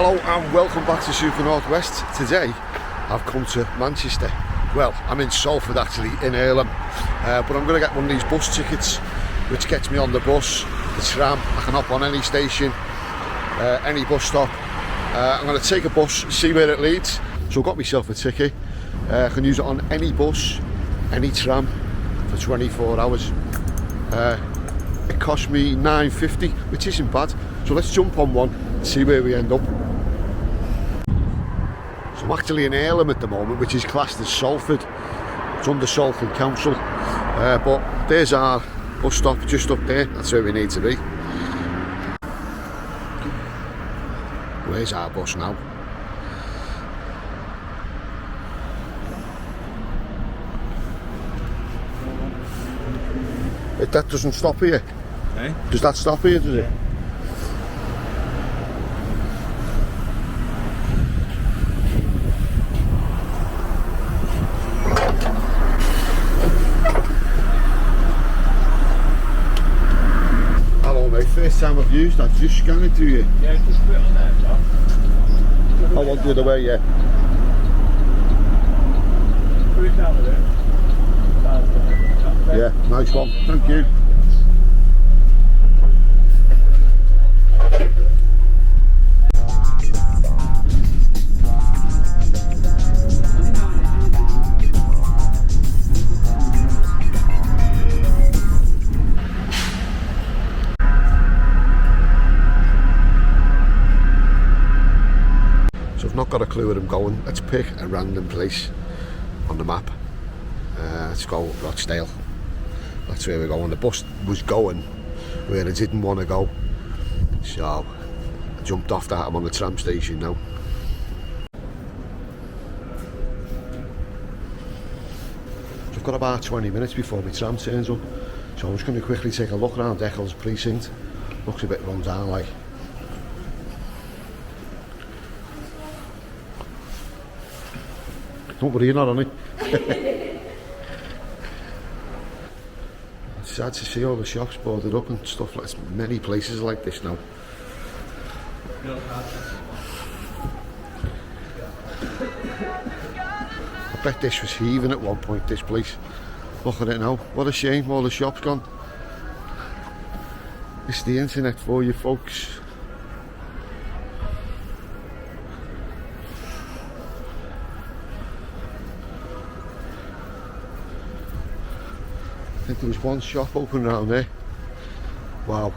Hello and welcome back to Super Northwest. Today I've come to Manchester. Well, I'm in Salford actually, in Earlham, but I'm going to get one of these bus tickets which gets me on the bus, the tram. I can hop on any station, any bus stop. I'm going to take a bus, see where it leads. So I've got myself a ticket. I can use it on any bus, any tram for 24 hours. It cost me £9.50, which isn't bad. So let's jump on one and see where we end up. So I'm actually in Earlham at the moment, which is classed as Salford. It's under Salford Council. But there's our bus stop just up there. That's where we need to be. Where's our bus now? That doesn't stop here. Eh? Does that stop here, does it? Hello mate, first time I've used that, just scan it to you. Yeah, just put it on there, John. I want the other way, yeah. Put it down with it. Yeah, nice one, thank you. So I've not got a clue where I'm going. Let's pick a random place on the map. Let's go Rochdale. That's where we're going. The bus was going where I didn't want to go, so I jumped off that. I'm on the tram station now. So I've got about 20 minutes before my tram turns up, so I'm just going to quickly take a look around Eccles precinct. Looks a bit run down like. Don't worry, you're not on it. It's sad to see all the shops boarded up and stuff like this. Many places like this now. I bet this was heaving at one point, this place. Look at it now. What a shame, all the shops gone. It's the internet for you folks. I think there was one shop open around there. Wow.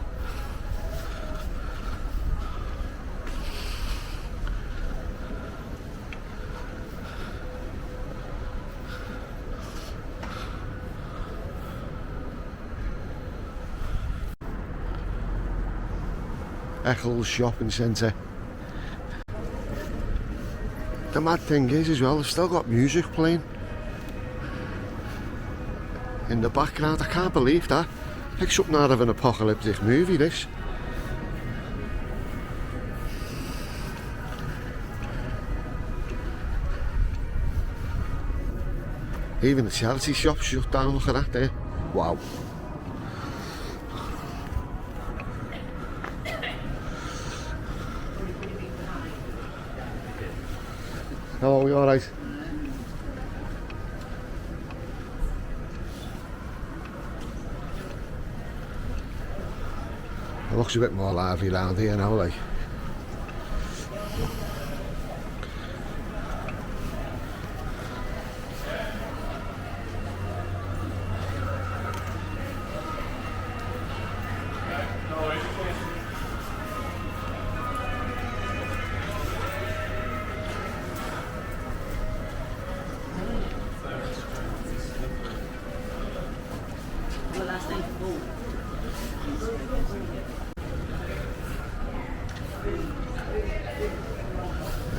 Eccles Shopping Centre. The mad thing is as well, I've still got music playing in the background. I can't believe that. Like something out of an apocalyptic movie, this. Even the charity shop shut down, look at that there. Wow. Hello, you alright? It looks a bit more lively around here now, like.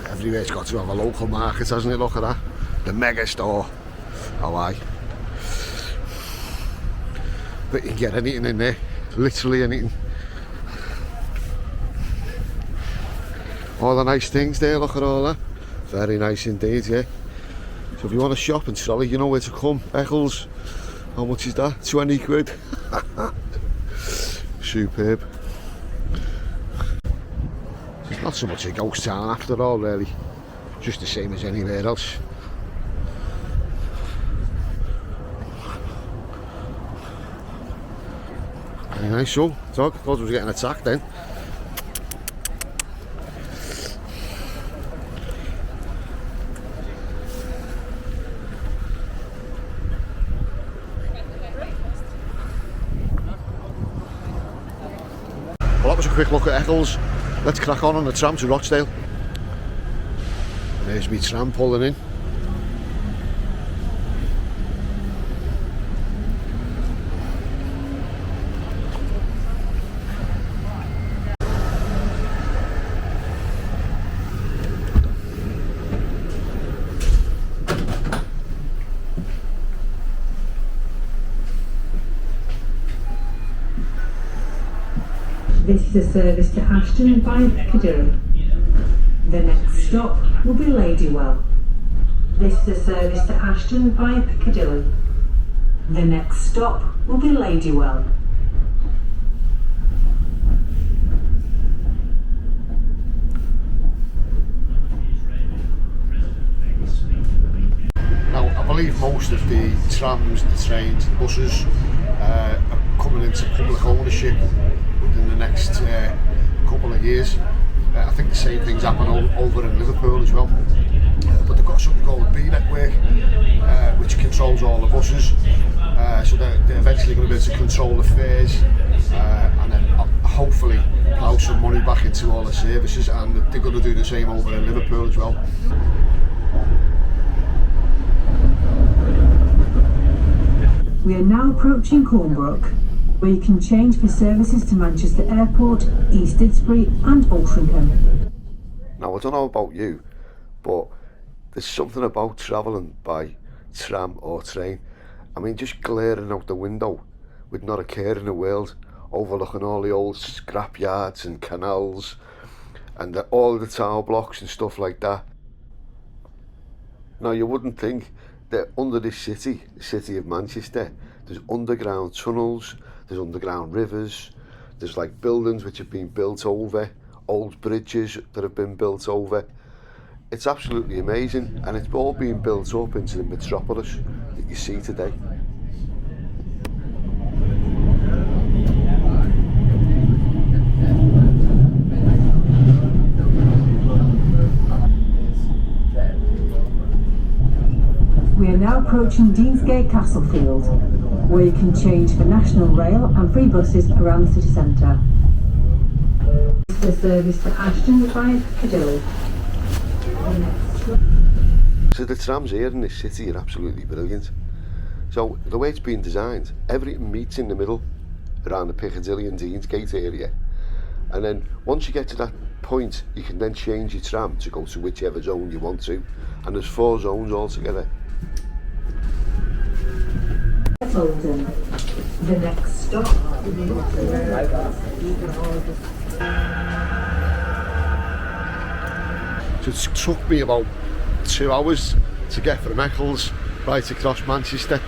Everywhere's got to have a local market, hasn't it? Look at that. The mega store. Oh aye. But you can get anything in there. Literally anything. All the nice things there, look at all that. Very nice indeed, yeah. So if you want to shop in Solly, you know where to come. Eccles. How much is that? 20 quid. Superb. Not so much a ghost town after all, really. Just the same as anywhere else. Anyway, so, thought I was getting attacked then. Well, that was a quick look at Eccles. Let's crack on the tram to Rochdale. And there's me tram pulling in. This is a service to Ashton via Piccadilly. The next stop will be Ladywell. This is a service to Ashton via Piccadilly. The next stop will be Ladywell. Now, I believe most of the trams, the trains, the buses are coming into public ownership within the next couple of years. I think the same thing's happening over in Liverpool as well. But they've got something called a B network, which controls all the buses. So they're eventually going to be able to control the fares and then hopefully plough some money back into all the services, and they're going to do the same over in Liverpool as well. We are now approaching Cornbrook, where you can change for services to Manchester Airport, East Didsbury and Altrincham. Now, I don't know about you, but there's something about travelling by tram or train. I mean, just glaring out the window with not a care in the world, overlooking all the old scrap yards and canals and all the tower blocks and stuff like that. Now, you wouldn't think that under this city, the city of Manchester, there's underground tunnels, there's underground rivers, there's like buildings which have been built over, old bridges that have been built over. It's absolutely amazing, and it's all being built up into the metropolis that you see today. We are now approaching Deansgate Castlefield, where you can change for National Rail and free buses around the city centre. This is a service to Ashton via Piccadilly. So the trams here in this city are absolutely brilliant. So the way it's been designed, everything meets in the middle around the Piccadilly and Deansgate area. And then once you get to that point, you can then change your tram to go to whichever zone you want to. And there's 4 zones altogether. Holden. The next stop. So it took me about 2 hours to get from Eccles right across Manchester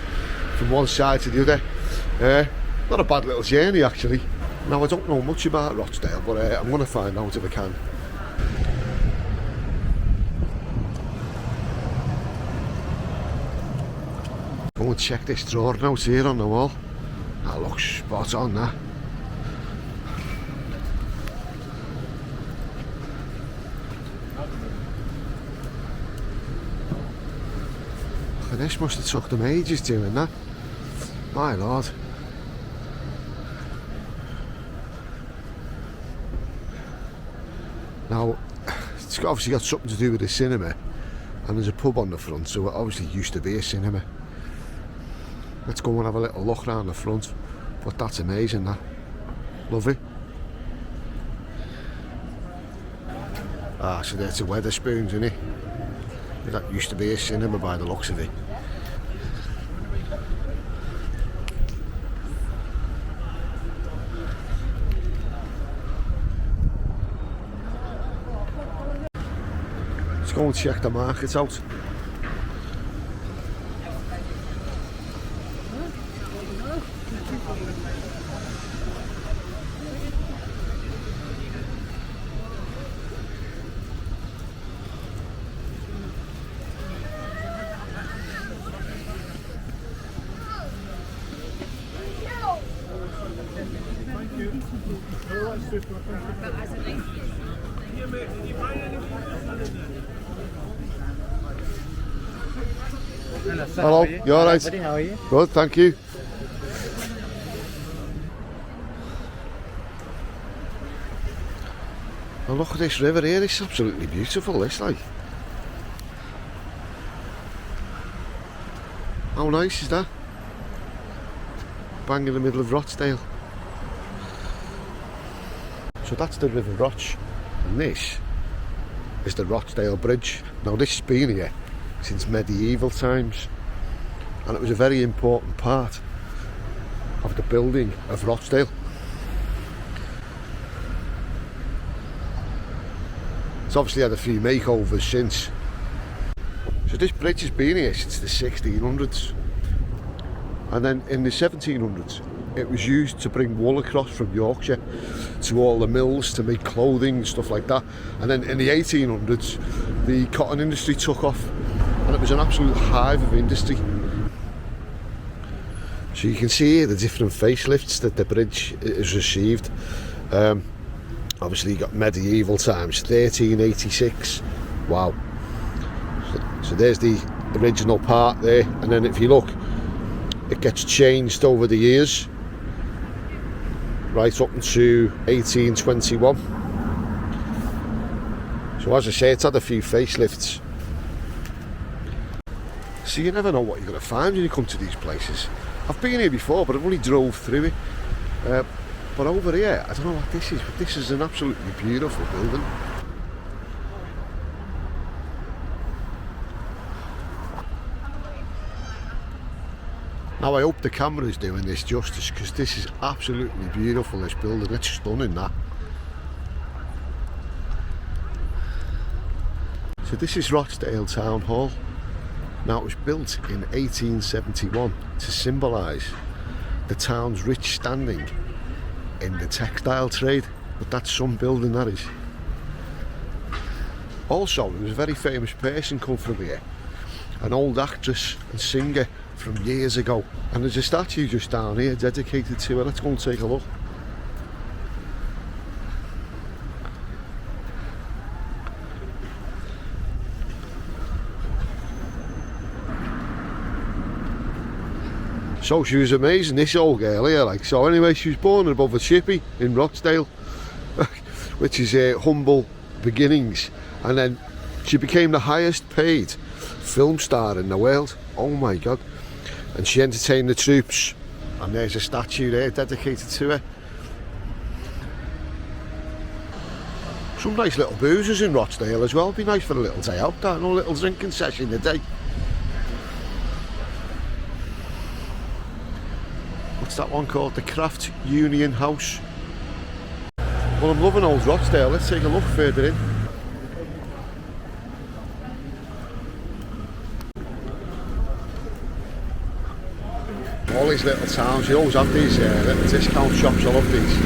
from one side to the other. Not a bad little journey actually. Now, I don't know much about Rochdale, but I'm going to find out if I can. Go and check this drawing out here on the wall. That looks spot on, that. Look at this, must have took them ages doing that. My lord. Now, it's obviously got something to do with the cinema, and there's a pub on the front, so it obviously used to be a cinema. Let's go and have a little look around the front, but that's amazing, that. Lovely. Ah, so there's the Wetherspoons, isn't it? That used to be a cinema by the looks of it. Let's go and check the market out. Hello, you alright? Buddy, how are you? Good, thank you. Now look at this river here, it's absolutely beautiful, this like. How nice is that? Bang in the middle of Rochdale. So that's the River Roch, and this is the Rochdale Bridge. Now this has been here since medieval times, and it was a very important part of the building of Rochdale. It's obviously had a few makeovers since. So this bridge has been here since the 1600s, and then in the 1700s it was used to bring wool across from Yorkshire to all the mills to make clothing and stuff like that. And then in the 1800s the cotton industry took off, and it was an absolute hive of industry. So you can see here the different facelifts that the bridge has received. Obviously you got medieval times, 1386, wow. So there's the original part there, and then if you look, it gets changed over the years, right up into 1821. So as I say, it's had a few facelifts. So you never know what you're going to find when you come to these places. I've been here before, but I've only drove through it. But over here, I don't know what this is, but this is an absolutely beautiful building. Now I hope the camera is doing this justice, because this is absolutely beautiful, this building. It's stunning, that. So this is Rochdale Town Hall. Now it was built in 1871 to symbolise the town's rich standing in the textile trade, but that's some building, that is. Also, there was a very famous person come from here, an old actress and singer from years ago, and there's a statue just down here dedicated to her. Let's go and take a look. So she was amazing, this old girl here, like. So anyway, she was born above a chippy in Rochdale, which is humble beginnings, and then she became the highest paid film star in the world. Oh my god. And she entertained the troops, and there's a statue there dedicated to her. Some nice little boozers in Rochdale as well. It'd be nice for a little day out, that, no little drinking session a day. What's that one called? The Craft Union House. Well, I'm loving old Rochdale. Let's take a look further in. All these little towns, you always have these little discount shops. I love these.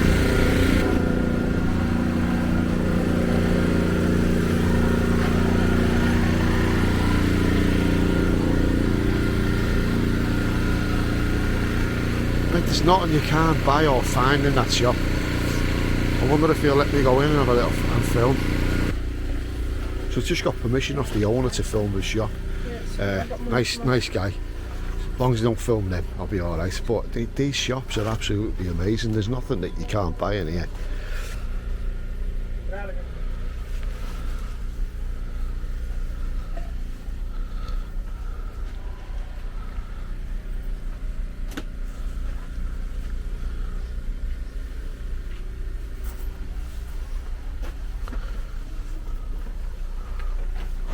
Like, there's nothing you can't buy or find in that shop. I wonder if you'll let me go in and have a little and film. So it's just got permission off the owner to film the shop. Nice guy. As long as you don't film them, I'll be alright. But these shops are absolutely amazing. There's nothing that you can't buy in here.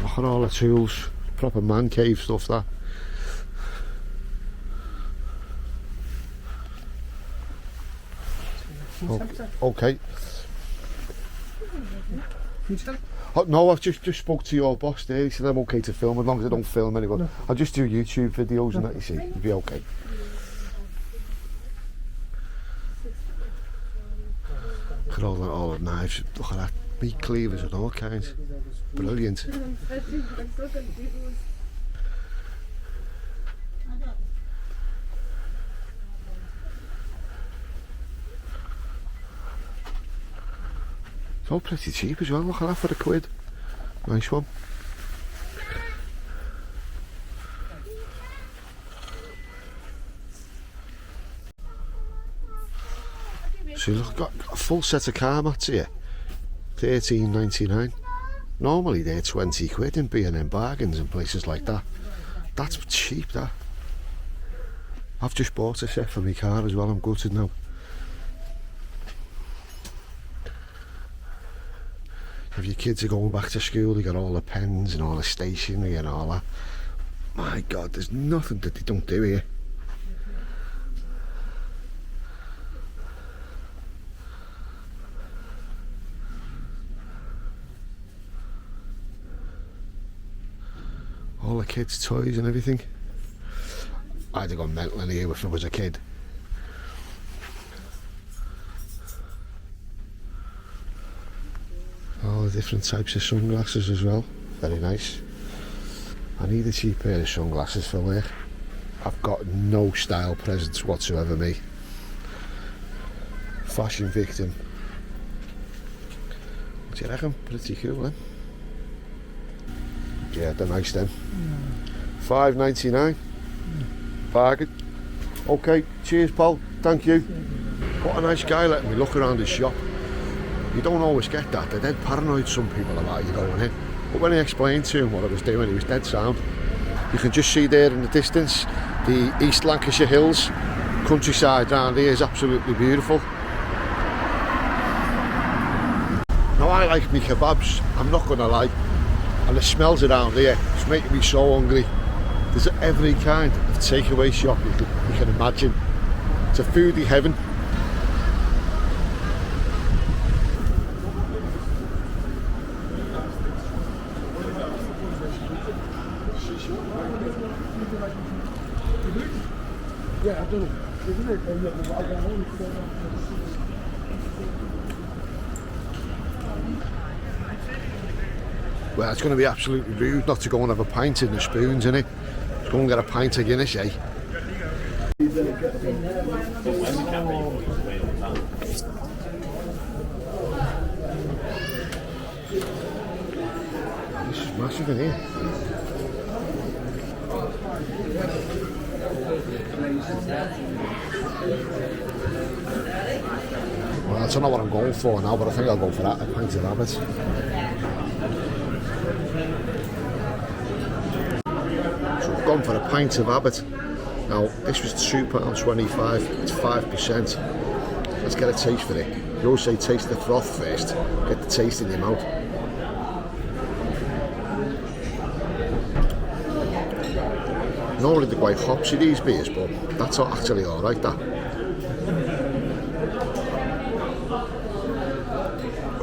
Look at all the tools. Proper man cave stuff, that. Okay. Oh, no, I've just spoke to your boss there. He said I'm okay to film as long as I don't film anyone. No. I'll just do YouTube videos and that, you see. It'll be okay. Look at all the knives. Look at that. Meat cleavers and all kinds. Brilliant. It's all pretty cheap as well. Look at that for £1. Nice one. So look, got a full set of car mats here. £13.99. Normally they're £20 in B&M bargains and places like that. That's cheap, that. I've just bought a set for my car as well. I'm gutted now. If your kids are going back to school, they got all the pens and all the stationery and all that. My God, there's nothing that they don't do here. All the kids' toys and everything. I'd have gone mental in here if I was a kid. All the different types of sunglasses as well. Very nice. I need a cheap pair of sunglasses for work. I've got no style presence whatsoever, me. Fashion victim. What do you reckon? Pretty cool, then. Yeah, they're nice then. £5.99. Bargain. Okay, cheers pal, thank you. What a nice guy letting me look around his shop. You don't always get that. They're dead paranoid, some people, about you going in. But when I explained to him what I was doing, he was dead sound. You can just see there in the distance the East Lancashire hills. Countryside round here is absolutely beautiful. Now I like me kebabs, I'm not going to lie. And the smells around here, it's making me so hungry. There's every kind of takeaway shop you can imagine. It's a foodie heaven. Yeah, I've done it. Isn't it? Well, it's going to be absolutely rude not to go and have a pint in the spoons, isn't it? Let's go and get a pint of Guinness, eh? This is massive in here. Well, I don't know what I'm going for now, but I think I'll go for that, a pint of Abbot. So I've gone for a pint of Abbot. Now, this was £2.25, it's 5%. Let's get a taste for it. You always say taste the froth first, get the taste in your mouth. Normally they're quite hopsy, these beers, but that's actually alright, that.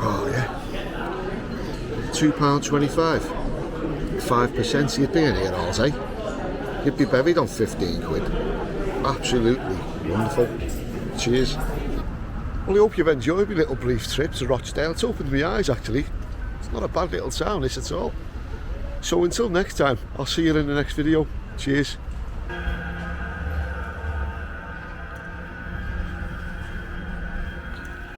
Oh yeah. £2.25. 5%, you'd be in here all day. You'd be buried on £15. Absolutely wonderful. Cheers. Well, I hope you've enjoyed my little brief trip to Rochdale. It's opened my eyes, actually. It's not a bad little town, this at all. So until next time, I'll see you in the next video. Cheers.